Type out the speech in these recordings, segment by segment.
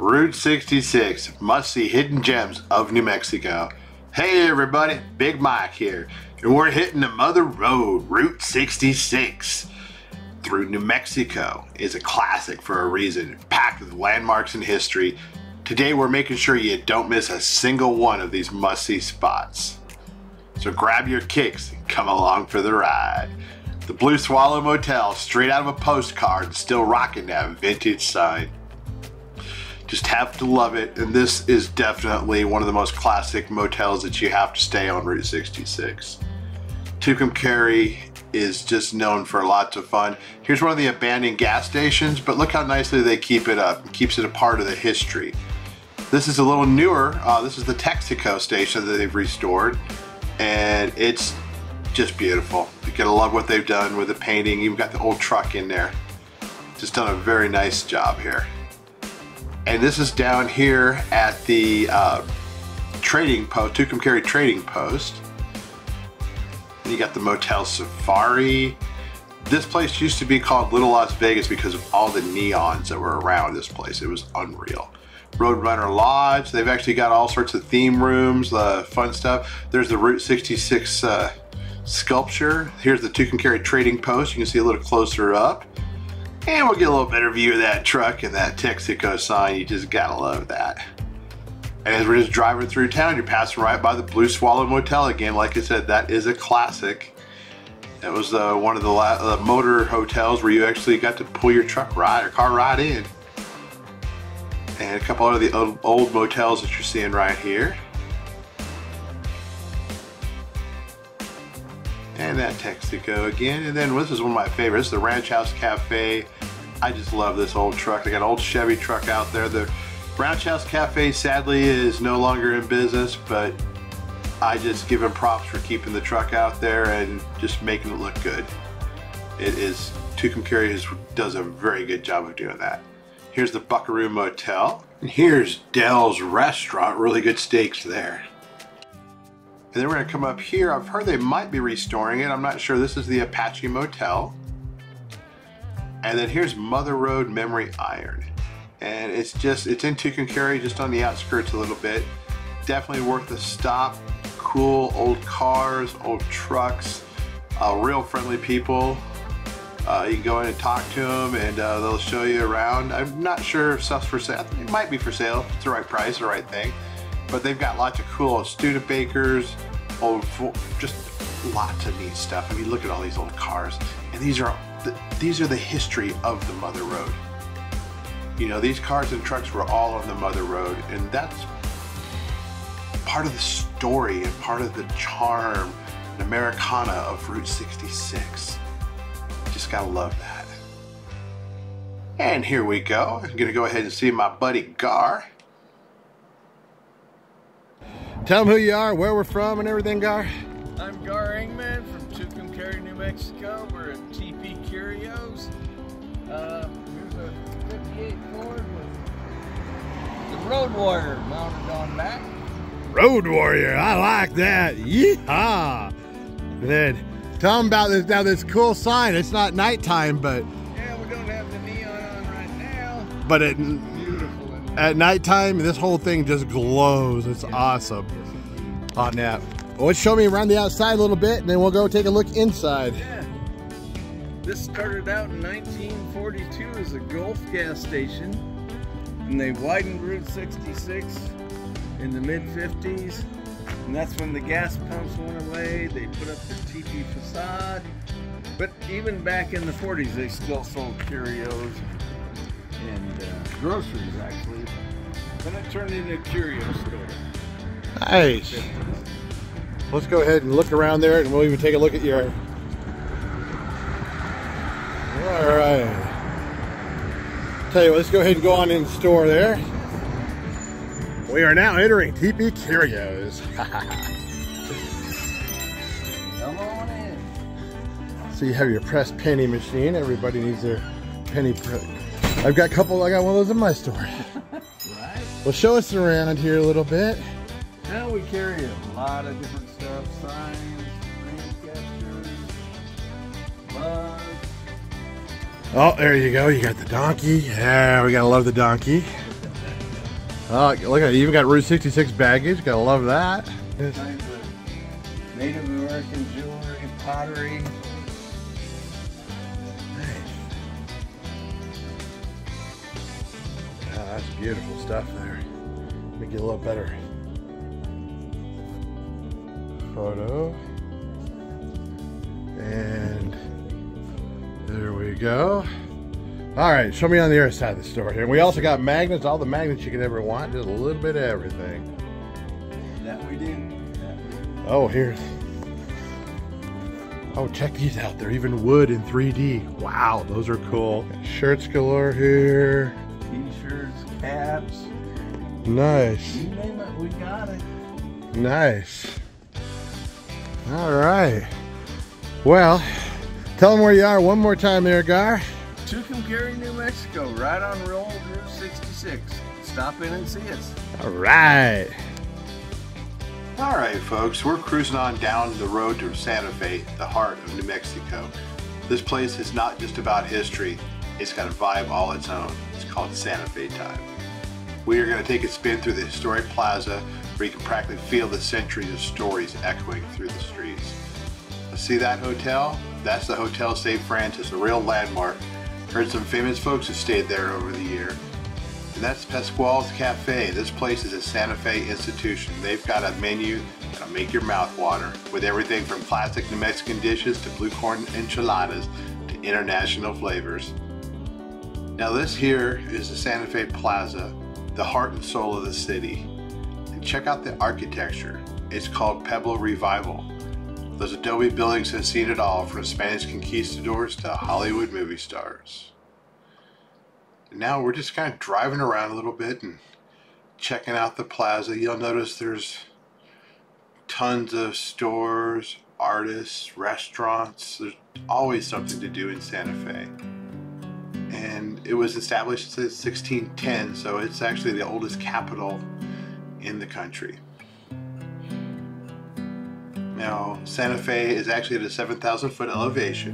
Route 66, must-see hidden gems of New Mexico. Hey everybody, Big Mike here, and we're hitting the mother road, Route 66. Through New Mexico is a classic for a reason, packed with landmarks and history. Today we're making sure you don't miss a single one of these must-see spots. So grab your kicks and come along for the ride. The blue Swallow Motel, straight out of a postcard, still rocking that vintage sign. Just have to love it, and this is definitely one of the most classic motels that you have to stay on Route 66. Tucumcari is just known for lots of fun. Here's one of the abandoned gas stations, but look how nicely they keep it up. It keeps it a part of the history. This is a little newer. This is the Texaco station that they've restored, and it's just beautiful. You're gonna love what they've done with the painting. You've got the old truck in there. Just done a very nice job here. And this is down here at the trading post, Tucumcari Trading Post. You got the Motel Safari. This place used to be called Little Las Vegas because of all the neons that were around this place. It was unreal. Roadrunner Lodge. They've actually got all sorts of theme rooms, fun stuff. There's the Route 66 sculpture. Here's the Tucumcari Trading Post. You can see a little closer up. And we'll get a little better view of that truck and that Texaco sign. You just gotta love that. And as we're just driving through town, you're passing right by the Blue Swallow Motel again. Like I said, that is a classic. That was one of the motor hotels where you actually got to pull your truck ride or car ride in. And a couple of the old motels that you're seeing right here. And that Texaco again. And then this is one of my favorites, the Ranch House Cafe. I just love this old truck. They got an old Chevy truck out there. The Ranch House Cafe sadly is no longer in business, but I just give them props for keeping the truck out there and just making it look good. It is, Tucumcari does a very good job of doing that. Here's the Buckaroo Motel. And here's Dell's Restaurant, really good steaks there. And then we're gonna come up here. I've heard they might be restoring it. I'm not sure. This is the Apache Motel. And then here's Mother Road Memory Iron. And it's in Tucumcari, just on the outskirts a little bit. Definitely worth a stop. Cool old cars, old trucks, real friendly people. You can go in and talk to them and they'll show you around. I'm not sure if stuff's for sale. I think it might be for sale if it's the right price, the right thing. But they've got lots of cool old Studebakers, just lots of neat stuff. I mean, look at all these old cars. And these are the history of the Mother Road. You know, these cars and trucks were all on the Mother Road, and that's part of the story and part of the charm and Americana of Route 66. Just gotta love that. And here we go. I'm gonna go ahead and see my buddy Gar. Tell them who you are, where we're from, and everything, Gar. I'm Gar Engman from Tucumcari, New Mexico. We're at Tepee Curios. Here's a 58 Ford with the Road Warrior mounted on back. Road Warrior, I like that. Yeehaw! And then tell them about this. Now, this cool sign. It's not nighttime, but yeah, we don't have the neon on right now. But Beautiful. At nighttime, this whole thing just glows. It's awesome. On that. Well, show me around the outside a little bit, and then we'll go take a look inside. Yeah. This started out in 1942 as a Gulf gas station, and they widened Route 66 in the mid-50s, and that's when the gas pumps went away. They put up the Tepee facade, but even back in the 40s, they still sold Curios and groceries, actually. Then it turned into a curio store. Nice. Let's go ahead and look around there, and we'll even take a look at your... All right. Tell you what, let's go ahead and go on in the store there. We are now entering Tepee Curios. Come on in. So you have your press penny machine. Everybody needs their penny press. I got one of those in my store. Right. Well, show us around here a little bit. Now we carry a lot of different stuff, signs, rain catchers, mugs. Oh, there you go. You got the donkey. Yeah, we gotta love the donkey. Oh, look at it. You even got Route 66 baggage. Gotta love that. Kinds of Native American jewelry, pottery. Nice. Oh, that's beautiful stuff there. Make it a little better photo. And there we go. All right, show me on the other side of the store here. And we also got magnets, all the magnets you could ever want, just a little bit of everything. That we do. Oh, here's. Oh, check these out. They're even wood in 3D. Wow, those are cool. Shirts galore here. T-shirts, caps. Nice. You name it, we got it. Nice. All right. Well, tell them where you are one more time there, Gar. Tucumcari, New Mexico, right on Route 66. Stop in and see us. All right. All right, folks, we're cruising on down the road to Santa Fe, the heart of New Mexico. This place is not just about history. It's got a vibe all its own. It's called Santa Fe time. We are going to take a spin through the historic plaza where you can practically feel the centuries of stories echoing through the streets. See that hotel? That's the Hotel St. Francis, a real landmark. Heard some famous folks who stayed there over the year. And that's Pasqual's Cafe. This place is a Santa Fe institution. They've got a menu that'll make your mouth water, with everything from classic New Mexican dishes to blue corn enchiladas to international flavors. Now this here is the Santa Fe Plaza, the heart and soul of the city. And check out the architecture. It's called Pueblo Revival. Those adobe buildings have seen it all, from Spanish conquistadors to Hollywood movie stars. And now we're just kind of driving around a little bit and checking out the plaza. You'll notice there's tons of stores, artists, restaurants. There's always something to do in Santa Fe. And it was established since 1610, so it's actually the oldest capital in the country. Now, Santa Fe is actually at a 7,000 foot elevation,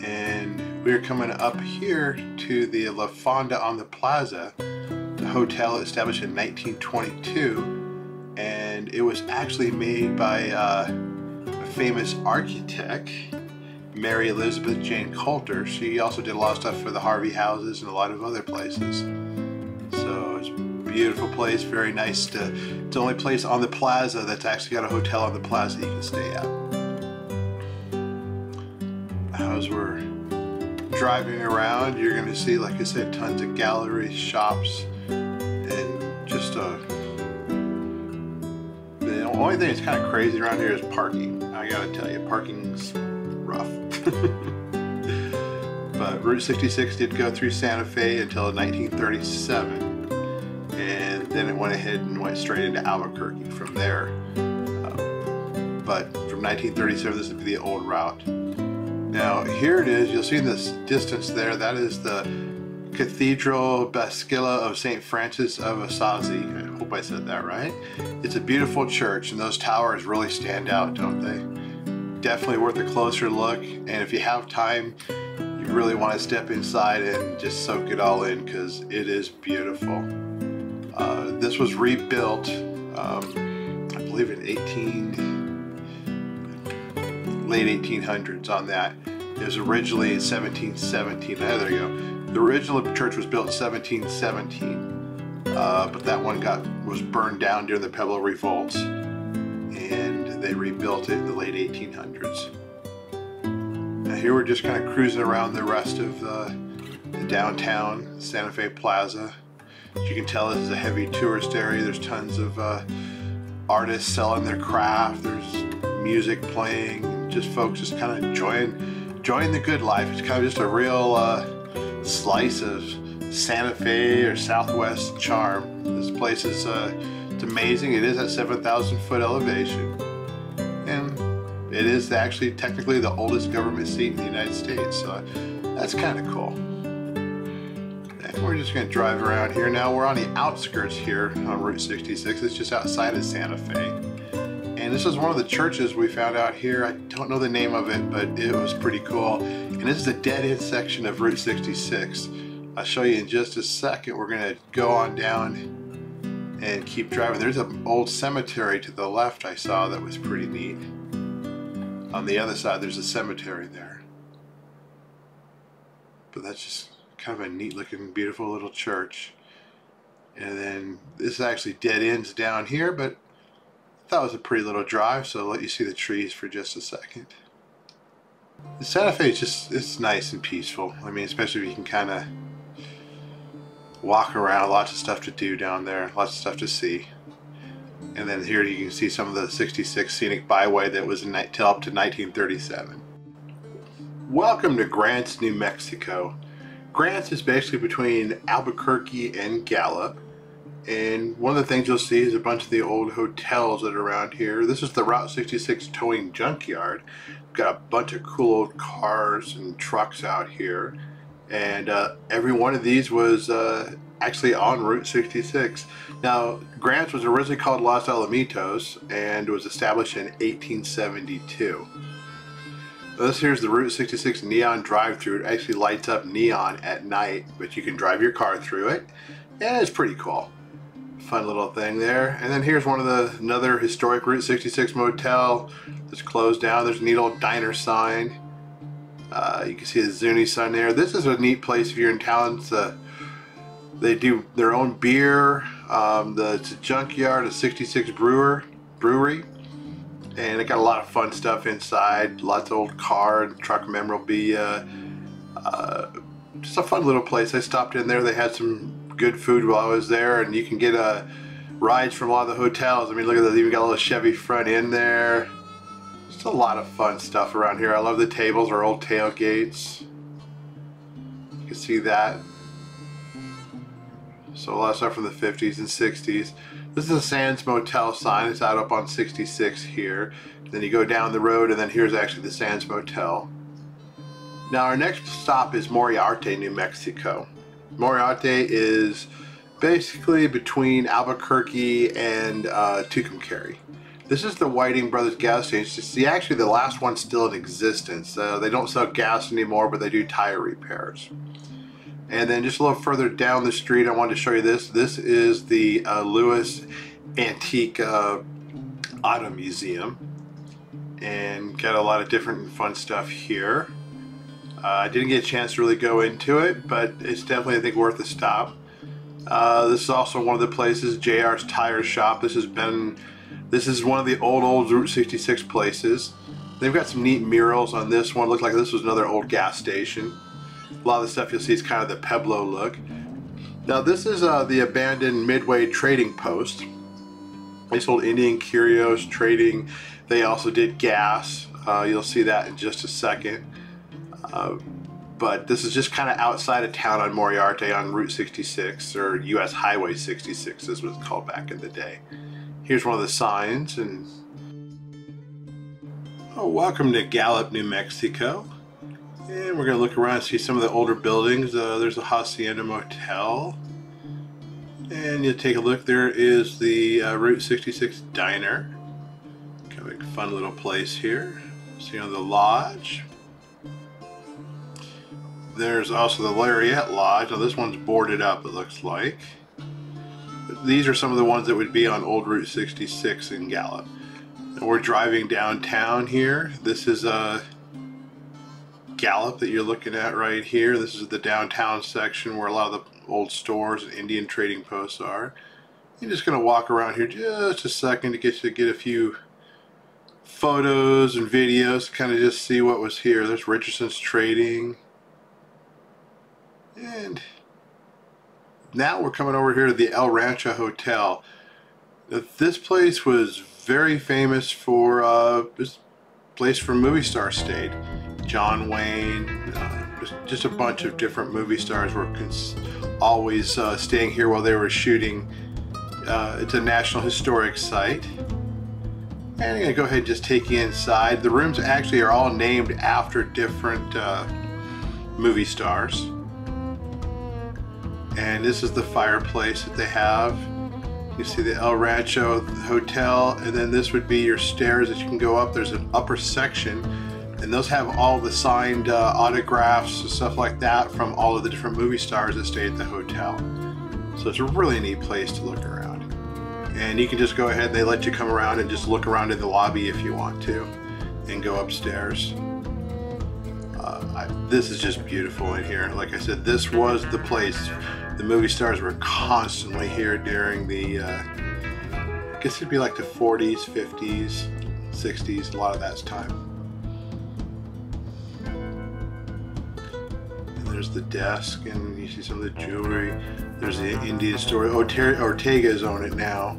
and we're coming up here to the La Fonda on the Plaza, the hotel established in 1922, and it was actually made by a famous architect, Mary Elizabeth Jane Colter. She also did a lot of stuff for the Harvey houses and a lot of other places. So it's a beautiful place, very nice to. It's the only place on the plaza that's actually got a hotel on the plaza you can stay at. As we're driving around, you're going to see, like I said, tons of galleries, shops, and just the only thing that's kind of crazy around here is parking. I gotta tell you, parking's rough. But Route 66 did go through Santa Fe until 1937, and then it went ahead and went straight into Albuquerque from there. But from 1937, this would be the old route. Now here it is. You'll see in this distance there, that is the Cathedral Basilica of St. Francis of Assisi. I hope I said that right. It's a beautiful church, and those towers really stand out, don't they? Definitely worth a closer look, and if you have time, you really want to step inside and just soak it all in, because it is beautiful. This was rebuilt, I believe in late 1800s on that. It was originally 1717. There you go. The original church was built in 1717, but that one was burned down during the Pueblo revolts, and they rebuilt it in the late 1800s. Now here we're just kind of cruising around the rest of the downtown Santa Fe Plaza. As you can tell, this is a heavy tourist area. There's tons of artists selling their craft. There's music playing, and just folks just kind of enjoying the good life. It's kind of just a real slice of Santa Fe or Southwest charm. This place is it's amazing. It is at 7,000 foot elevation, and it is actually technically the oldest government seat in the United States, so that's kind of cool. And we're just going to drive around here. Now we're on the outskirts here on Route 66. It's just outside of Santa Fe, and this is one of the churches we found out here. I don't know the name of it, but it was pretty cool. And this is the dead-end section of Route 66. I'll show you in just a second. We're gonna go on down and keep driving. There's an old cemetery to the left I saw that was pretty neat. On the other side there's a cemetery there. But that's just kind of a neat looking, beautiful little church. And then this actually dead ends down here, but I thought it was a pretty little drive, so I'll let you see the trees for just a second. The Santa Fe is just, it's nice and peaceful. I mean, especially if you can kind of walk around, lots of stuff to do down there, lots of stuff to see. And then here you can see some of the 66 scenic byway that was till up to 1937. Welcome to Grants, New Mexico. Grants is basically between Albuquerque and Gallup. And one of the things you'll see is a bunch of the old hotels that are around here. This is the Route 66 towing junkyard. We've got a bunch of cool old cars and trucks out here. And every one of these was actually on Route 66. Now, Grants was originally called Los Alamitos and was established in 1872. This here's the Route 66 neon drive-thru. It actually lights up neon at night, but you can drive your car through it, and it's pretty cool. Fun little thing there. And then here's another historic Route 66 motel that's closed down. There's a neat old diner sign. You can see the Zuni sign there. This is a neat place if you're in town. They do their own beer. It's a junkyard, a 66 brewery. And it got a lot of fun stuff inside. Lots of old car and truck memorabilia. Just a fun little place. I stopped in there. They had some good food while I was there, and you can get rides from a lot of the hotels. I mean, look at that. They even got a little Chevy front end there. Just a lot of fun stuff around here. I love the tables, our old tailgates. You can see that. So a lot of stuff from the 50s and 60s. This is a Sands Motel sign. It's out up on 66 here. Then you go down the road, and then here's actually the Sands Motel. Now our next stop is Moriarty, New Mexico. Moriarty is basically between Albuquerque and Tucumcari. This is the Whiting Brothers gas station. It's actually the last one still in existence. They don't sell gas anymore, but they do tire repairs. And then just a little further down the street, I wanted to show you this. This is the Lewis Antique Auto Museum. And got a lot of different fun stuff here. I didn't get a chance to really go into it, but it's definitely, I think, worth a stop. This is also one of the places, JR's Tire Shop. This is one of the old Route 66 places. They've got some neat murals on this one. Looks like this was another old gas station. A lot of the stuff you'll see is kind of the Pueblo look. Now this is the abandoned Midway Trading Post. They sold Indian Curios trading. They also did gas. You'll see that in just a second. But this is just kind of outside of town on Moriarty on Route 66, or US Highway 66 as it was called back in the day. Here's one of the signs, and welcome to Gallup, New Mexico. And we're going to look around and see some of the older buildings. There's a Hacienda Motel. And you take a look, there is the Route 66 Diner. Kind of a fun little place here. See on the lodge. There's also the Lariat Lodge. Now this one's boarded up, it looks like. But these are some of the ones that would be on old Route 66 in Gallup. And we're driving downtown here. This is Gallup that you're looking at right here. This is the downtown section where a lot of the old stores and Indian trading posts are. I'm just going to walk around here just a second to get a few photos and videos, kind of just see what was here. There's Richardson's Trading. And now we're coming over here to the El Rancho Hotel. This place was very famous for this place where movie stars stayed. John Wayne, just a bunch of different movie stars were always staying here while they were shooting. It's a National Historic Site. And I'm going to go ahead and just take you inside. The rooms actually are all named after different movie stars. And this is the fireplace that they have. You see the El Rancho Hotel, and then this would be your stairs that you can go up. There's an upper section and those have all the signed autographs and stuff like that from all of the different movie stars that stay at the hotel. So it's a really neat place to look around. And you can just go ahead, they let you come around and just look around in the lobby if you want to, and go upstairs. This is just beautiful in here. Like I said, this was the place. The movie stars were constantly here during the, I guess it'd be like the 40s, 50s, 60s, a lot of that's time. And there's the desk, and you see some of the jewelry. There's the Indian store. Ortega's own it now.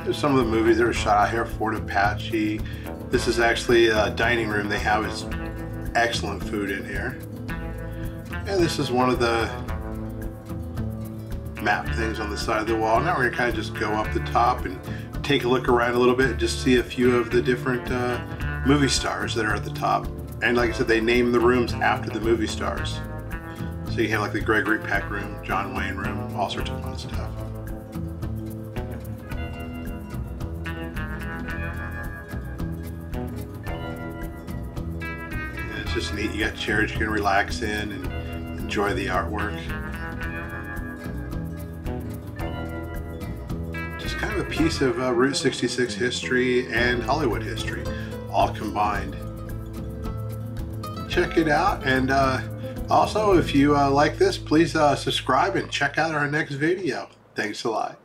There's some of the movies that were shot out here. Fort Apache. This is actually a dining room they have. It's excellent food in here. And this is one of the map things on the side of the wall. Now we're gonna kind of just go up the top and take a look around a little bit and just see a few of the different movie stars that are at the top. And like I said, they name the rooms after the movie stars. So you have like the Gregory Peck room, John Wayne room, all sorts of fun stuff. It's just neat. You got chairs you can relax in and enjoy the artwork. Just kind of a piece of Route 66 history and Hollywood history all combined. Check it out, and also if you like this, please subscribe and check out our next video. Thanks a lot.